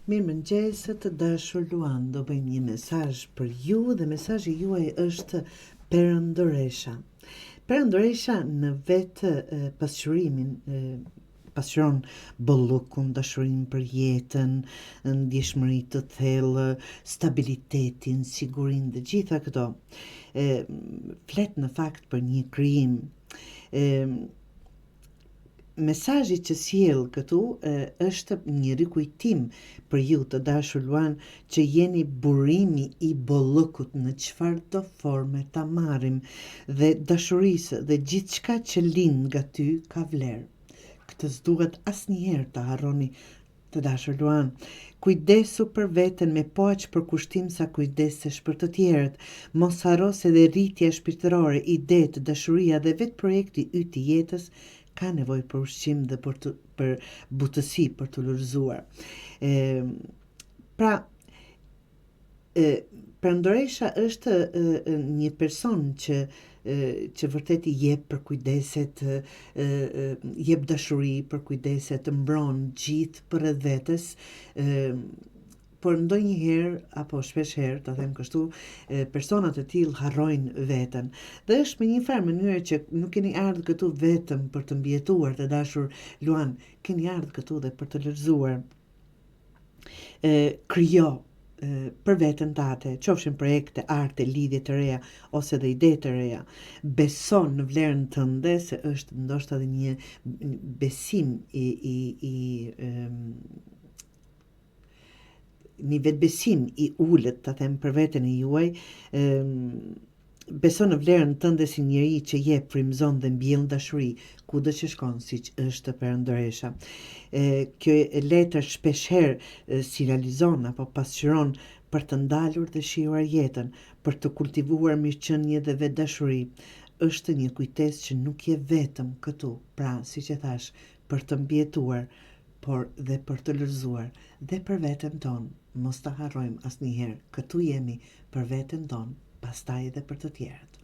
Mirëmëngjes të dashur Luan, do bëjmë një mesazh për ju dhe mesazhi juaj është perëndoresha. Perëndoresha në vetë pasqyrimin pasqyron bollukun, dashurinë për jetën, ndjeshmëri të thellë, stabilitetin, sigurinë dhe gjitha këto. Flet në fakt për një krijim. Mesazhi që sjell këtu është një rikujtim për ju të dashur Luan që jeni burimi i bollukut në çfarëdo forme ta marrim dhe dashurisë dhe gjithçka që lind nga ty ka vlerë. Këtë s'duhet asnjëherë ta harroni të dashur Luan. Kujdesu për veten me po aq përkushtim sa kujdesesh për të tjerët. Mos harro se dhe rritja shpirtërore, idetë, dashuria dhe vetë projekti yt i jetës ka nevojë për ushqim dhe për butësi për të lulëzuar. Perëndoresha është një person që vërtet i jep për kujdeset, jep dashuri për kujdeset, mbron gjithë përreth vetes, por ndonjëherë apo shpeshherë, ta them kështu, personat e tillë harrojnë veten. Dhe është me një farë mënyrë që nuk keni ardhur këtu vetëm për të mbijetuar, të dashur Luan, keni ardhur këtu dhe për të lulëzuar. Krijo për veten tate, qofshin projekte, arte, lidhje të reja ose dhe ide të reja. Beson në vlerën tënde, se është ndoshta edhe një besim një vetbesim i ulët, ta them për veten e juaj. Beson në vlerën tënde si njeri që jep, frymëzon dhe mbjell dashuri kudo që shkon, siç është perëndoresha. Kjo letër shpeshherë si realizon apo pasqyron për të ndalur dhe shijuar jetën, për të kultivuar mirëqenie dhe vetdashuri. Është një kujtesë që nuk je vetëm këtu, pra siç e thash, për të mbijetuar, por dhe për të lulëzuar dhe për veten tonë. Mos ta harrojmë asnjëherë, këtu jemi për veten tonë, pastaj edhe për të tjerët.